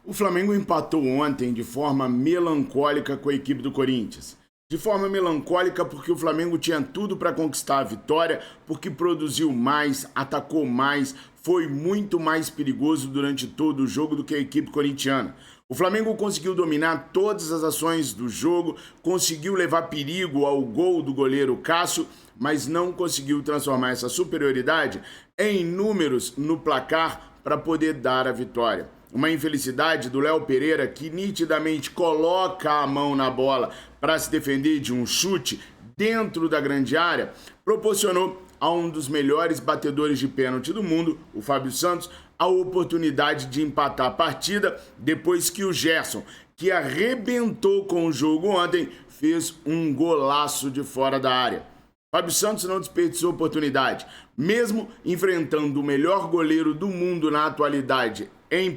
O Flamengo empatou ontem de forma melancólica com a equipe do Corinthians. De forma melancólica porque o Flamengo tinha tudo para conquistar a vitória, porque produziu mais, atacou mais, foi muito mais perigoso durante todo o jogo do que a equipe corintiana. O Flamengo conseguiu dominar todas as ações do jogo, conseguiu levar perigo ao gol do goleiro Cássio, mas não conseguiu transformar essa superioridade em números no placar para poder dar a vitória. Uma infelicidade do Léo Pereira, que nitidamente coloca a mão na bola para se defender de um chute dentro da grande área, proporcionou a um dos melhores batedores de pênalti do mundo, o Fábio Santos, a oportunidade de empatar a partida depois que o Gerson, que arrebentou com o jogo ontem, fez um golaço de fora da área. Fábio Santos não desperdiçou oportunidade. Mesmo enfrentando o melhor goleiro do mundo na atualidade em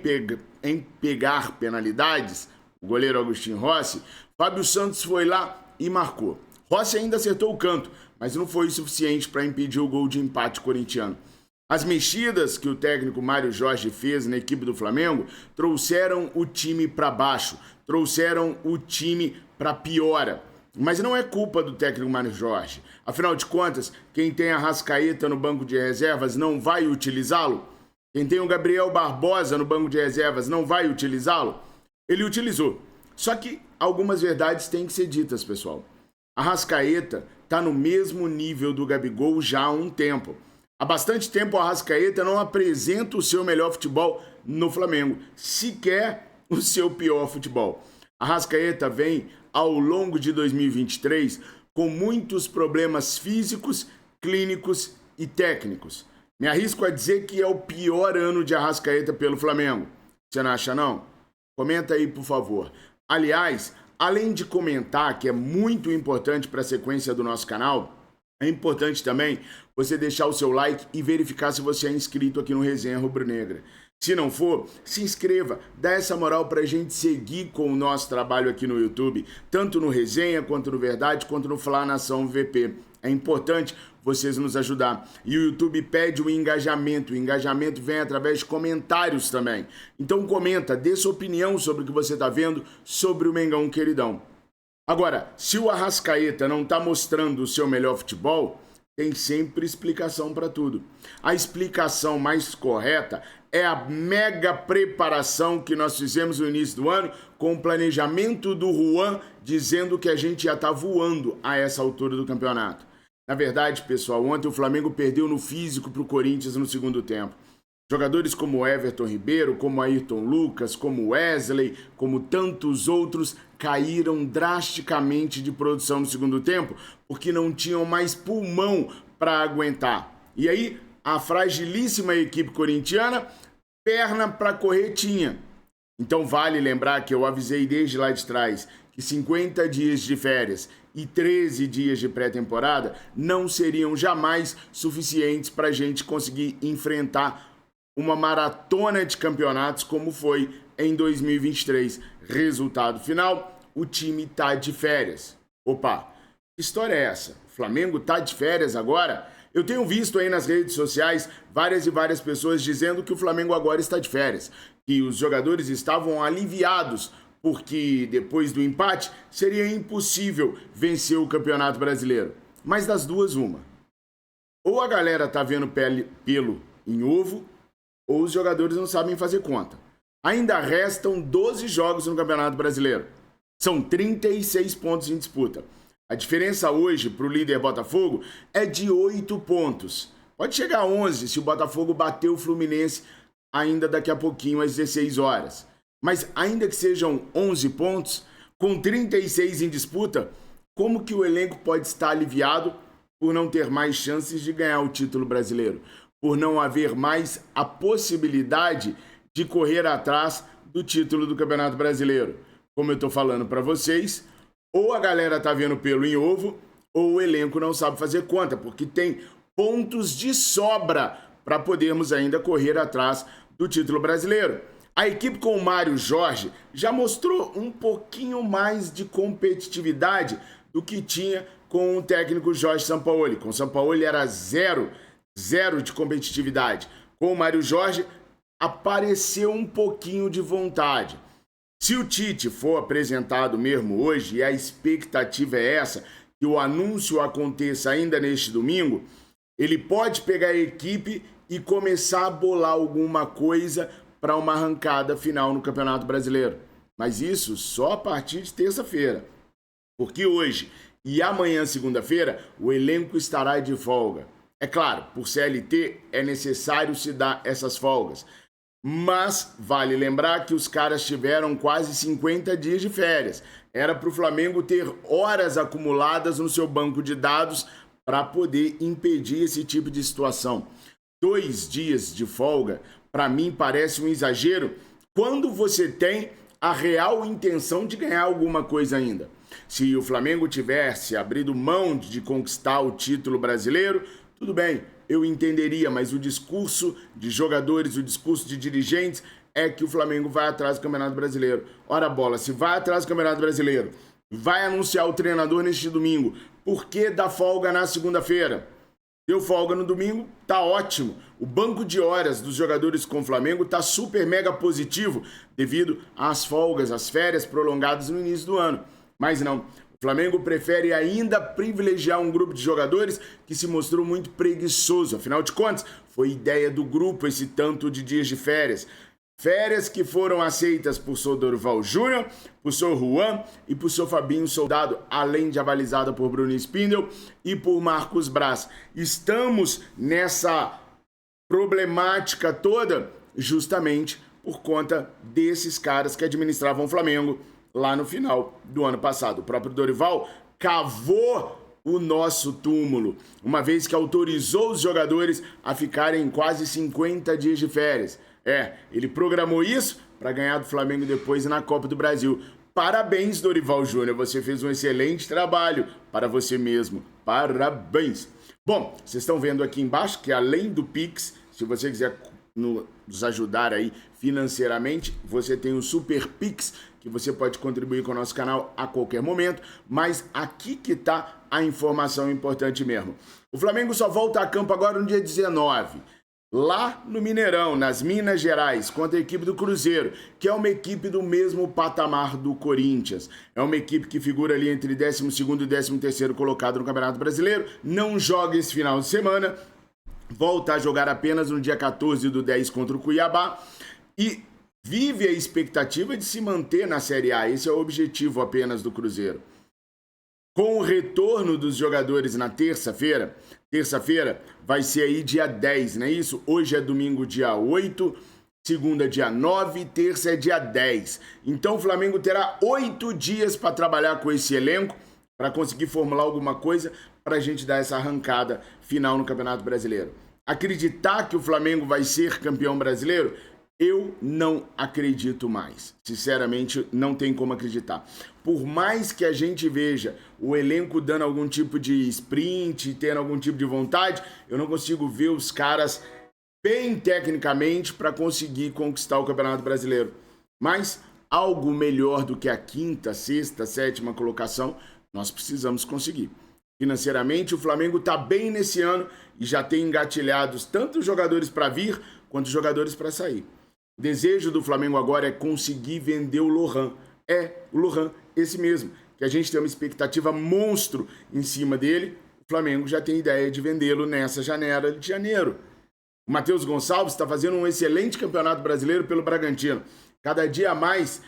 pegar penalidades, o goleiro Agostinho Rossi, Fábio Santos foi lá e marcou. Rossi ainda acertou o canto, mas não foi o suficiente para impedir o gol de empate corintiano. As mexidas que o técnico Mário Jorge fez na equipe do Flamengo trouxeram o time para baixo, trouxeram o time para piora. Mas não é culpa do técnico Mário Jorge. Afinal de contas, quem tem a Arrascaeta no banco de reservas não vai utilizá-lo? Quem tem o Gabriel Barbosa no banco de reservas não vai utilizá-lo? Ele utilizou. Só que algumas verdades têm que ser ditas, pessoal. A Arrascaeta está no mesmo nível do Gabigol já há um tempo. Há bastante tempo a Arrascaeta não apresenta o seu melhor futebol no Flamengo, sequer o seu pior futebol. A Arrascaeta vem, ao longo de 2023, com muitos problemas físicos, clínicos e técnicos. Me arrisco a dizer que é o pior ano de Arrascaeta pelo Flamengo. Você não acha, não? Comenta aí, por favor. Aliás, além de comentar, que é muito importante para a sequência do nosso canal, é importante também você deixar o seu like e verificar se você é inscrito aqui no Resenha Rubro-Negra. Se não for, se inscreva, dá essa moral pra gente seguir com o nosso trabalho aqui no YouTube, tanto no Resenha, quanto no Verdade, quanto no Fla Nação VP. É importante vocês nos ajudar. E o YouTube pede o engajamento vem através de comentários também. Então comenta, dê sua opinião sobre o que você tá vendo sobre o Mengão queridão. Agora, se o Arrascaeta não tá mostrando o seu melhor futebol, tem sempre explicação para tudo. A explicação mais correta é a mega preparação que nós fizemos no início do ano com o planejamento do Juan dizendo que a gente já está voando a essa altura do campeonato. Na verdade, pessoal, ontem o Flamengo perdeu no físico para o Corinthians no segundo tempo. Jogadores como Everton Ribeiro, como Ayrton Lucas, como Wesley, como tantos outros, caíram drasticamente de produção no segundo tempo porque não tinham mais pulmão para aguentar. E aí, a fragilíssima equipe corintiana, perna para correr tinha. Então vale lembrar que eu avisei desde lá de trás que 50 dias de férias e 13 dias de pré-temporada não seriam jamais suficientes para a gente conseguir enfrentar uma maratona de campeonatos como foi em 2023. Resultado final, o time tá de férias. Opa, que história é essa? O Flamengo tá de férias agora? Eu tenho visto aí nas redes sociais várias e várias pessoas dizendo que o Flamengo agora está de férias, que os jogadores estavam aliviados porque depois do empate seria impossível vencer o Campeonato Brasileiro. Mas das duas, uma. Ou a galera tá vendo pelo em ovo, ou os jogadores não sabem fazer conta. Ainda restam 12 jogos no Campeonato Brasileiro. São 36 pontos em disputa. A diferença hoje para o líder Botafogo é de 8 pontos. Pode chegar a 11 se o Botafogo bater o Fluminense ainda daqui a pouquinho, às 16 horas. Mas ainda que sejam 11 pontos, com 36 em disputa, como que o elenco pode estar aliviado por não ter mais chances de ganhar o título brasileiro? Por não haver mais a possibilidade de correr atrás do título do Campeonato Brasileiro. Como eu estou falando para vocês, ou a galera tá vendo pelo em ovo, ou o elenco não sabe fazer conta, porque tem pontos de sobra para podermos ainda correr atrás do título brasileiro. A equipe com o Mário Jorge já mostrou um pouquinho mais de competitividade do que tinha com o técnico Jorge Sampaoli. Com o Sampaoli era zero de competitividade. Com o Mário Jorge, apareceu um pouquinho de vontade. Se o Tite for apresentado mesmo hoje, e a expectativa é essa, que o anúncio aconteça ainda neste domingo, ele pode pegar a equipe e começar a bolar alguma coisa para uma arrancada final no Campeonato Brasileiro. Mas isso só a partir de terça-feira. Porque hoje e amanhã, segunda-feira, o elenco estará de folga. É claro, por CLT é necessário se dar essas folgas. Mas vale lembrar que os caras tiveram quase 50 dias de férias. Era para o Flamengo ter horas acumuladas no seu banco de dados para poder impedir esse tipo de situação. 2 dias de folga, para mim, parece um exagero quando você tem a real intenção de ganhar alguma coisa ainda. Se o Flamengo tivesse abrido mão de conquistar o título brasileiro, tudo bem, eu entenderia, mas o discurso de jogadores, o discurso de dirigentes é que o Flamengo vai atrás do Campeonato Brasileiro. Ora bola, se vai atrás do Campeonato Brasileiro, vai anunciar o treinador neste domingo, por que dá folga na segunda-feira? Deu folga no domingo, tá ótimo. O banco de horas dos jogadores com o Flamengo tá super mega positivo devido às folgas, às férias prolongadas no início do ano. Mas não, o Flamengo prefere ainda privilegiar um grupo de jogadores que se mostrou muito preguiçoso. Afinal de contas, foi ideia do grupo esse tanto de dias de férias. Férias que foram aceitas por Sr. Dorival Júnior, por Sr. Juan e por Sr. Fabinho Soldado, além de avalizada por Bruno Spindel e por Marcos Braz. Estamos nessa problemática toda justamente por conta desses caras que administravam o Flamengo lá no final do ano passado. O próprio Dorival cavou o nosso túmulo, uma vez que autorizou os jogadores a ficarem quase 50 dias de férias. Ele programou isso para ganhar do Flamengo depois na Copa do Brasil. Parabéns, Dorival Júnior, você fez um excelente trabalho para você mesmo. Parabéns! Bom, vocês estão vendo aqui embaixo que além do Pix, se você quiser nos ajudar aí financeiramente, você tem o Super Pix, que você pode contribuir com o nosso canal a qualquer momento, mas aqui que está a informação importante mesmo. O Flamengo só volta a campo agora no dia 19, lá no Mineirão, nas Minas Gerais, contra a equipe do Cruzeiro, que é uma equipe do mesmo patamar do Corinthians. É uma equipe que figura ali entre 12º e 13º colocado no Campeonato Brasileiro, não joga esse final de semana, volta a jogar apenas no dia 14/10 contra o Cuiabá e vive a expectativa de se manter na Série A. Esse é o objetivo apenas do Cruzeiro. Com o retorno dos jogadores na terça-feira vai ser aí dia 10, não é isso? Hoje é domingo, dia 8, segunda, dia 9, terça é dia 10. Então o Flamengo terá 8 dias para trabalhar com esse elenco, para conseguir formular alguma coisa para a gente dar essa arrancada final no Campeonato Brasileiro. Acreditar que o Flamengo vai ser campeão brasileiro? Eu não acredito mais. Sinceramente, não tem como acreditar. Por mais que a gente veja o elenco dando algum tipo de sprint, tendo algum tipo de vontade, eu não consigo ver os caras bem tecnicamente para conseguir conquistar o Campeonato Brasileiro. Mas algo melhor do que a 5ª, 6ª, 7ª colocação, nós precisamos conseguir. Financeiramente, o Flamengo está bem nesse ano e já tem engatilhados tanto os jogadores para vir quanto os jogadores para sair. O desejo do Flamengo agora é conseguir vender o Lohan. O Lohan, esse mesmo, que a gente tem uma expectativa monstro em cima dele. O Flamengo já tem ideia de vendê-lo nessa janela de janeiro. O Matheus Gonçalves está fazendo um excelente campeonato brasileiro pelo Bragantino. Cada dia a mais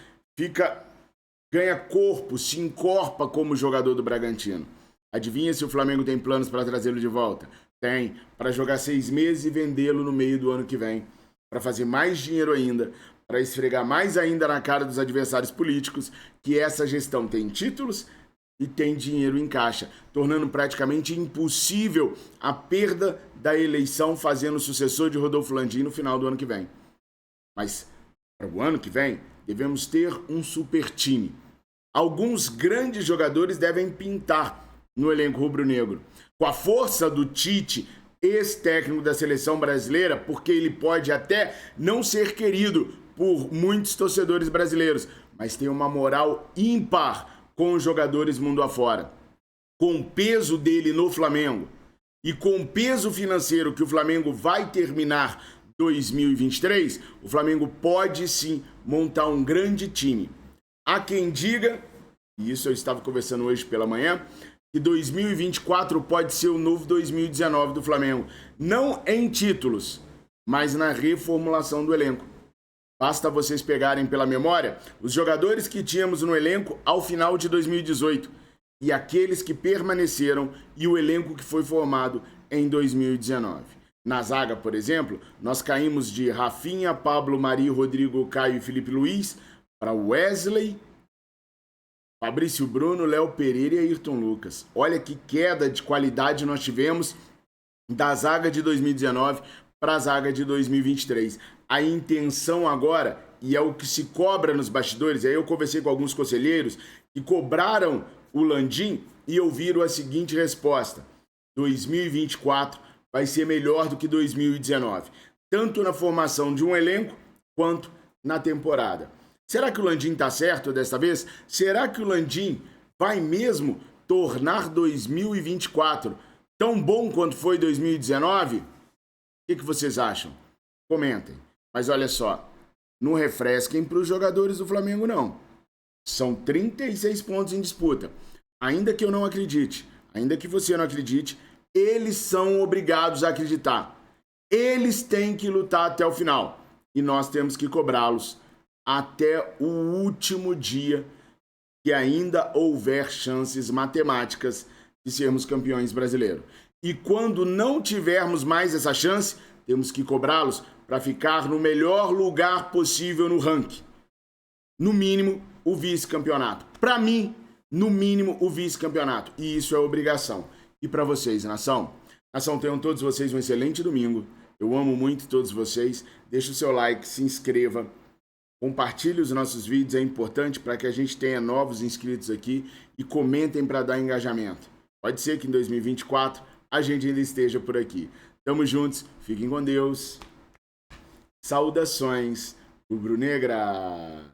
ganha corpo, se encorpa como jogador do Bragantino. Adivinha se o Flamengo tem planos para trazê-lo de volta? Tem, para jogar 6 meses e vendê-lo no meio do ano que vem. Para fazer mais dinheiro ainda, para esfregar mais ainda na cara dos adversários políticos que essa gestão tem títulos e tem dinheiro em caixa, tornando praticamente impossível a perda da eleição, fazendo o sucessor de Rodolfo Landim no final do ano que vem. Mas para o ano que vem, devemos ter um super time. Alguns grandes jogadores devem pintar no elenco rubro-negro. Com a força do Tite, ex-técnico da seleção brasileira, porque ele pode até não ser querido por muitos torcedores brasileiros, mas tem uma moral ímpar com os jogadores mundo afora. Com o peso dele no Flamengo e com o peso financeiro que o Flamengo vai terminar 2023, o Flamengo pode sim montar um grande time. Há quem diga, e isso eu estava conversando hoje pela manhã, que 2024 pode ser o novo 2019 do Flamengo. Não em títulos, mas na reformulação do elenco. Basta vocês pegarem pela memória os jogadores que tínhamos no elenco ao final de 2018 e aqueles que permaneceram e o elenco que foi formado em 2019. Na zaga, por exemplo, nós caímos de Rafinha, Pablo, Mari, Rodrigo, Caio e Felipe Luiz para Wesley, Fabrício Bruno, Léo Pereira e Ayrton Lucas. Olha que queda de qualidade nós tivemos da zaga de 2019 para a zaga de 2023. A intenção agora, e é o que se cobra nos bastidores, aí eu conversei com alguns conselheiros que cobraram o Landim e ouviram a seguinte resposta: 2024 vai ser melhor do que 2019, tanto na formação de um elenco quanto na temporada. Será que o Landim está certo dessa vez? Será que o Landim vai mesmo tornar 2024 tão bom quanto foi 2019? O que vocês acham? Comentem. Mas olha só, não refresquem para os jogadores do Flamengo, não. São 36 pontos em disputa. Ainda que eu não acredite, ainda que você não acredite, eles são obrigados a acreditar. Eles têm que lutar até o final. E nós temos que cobrá-los até o último dia que ainda houver chances matemáticas de sermos campeões brasileiros. E quando não tivermos mais essa chance, temos que cobrá-los para ficar no melhor lugar possível no ranking. No mínimo, o vice-campeonato. Para mim, no mínimo, o vice-campeonato. E isso é obrigação. E para vocês, nação? Nação, tenham todos vocês um excelente domingo. Eu amo muito todos vocês. Deixe o seu like, se inscreva. Compartilhe os nossos vídeos, é importante para que a gente tenha novos inscritos aqui. E comentem para dar engajamento. Pode ser que em 2024 a gente ainda esteja por aqui. Tamo juntos, fiquem com Deus. Saudações rubro-negra.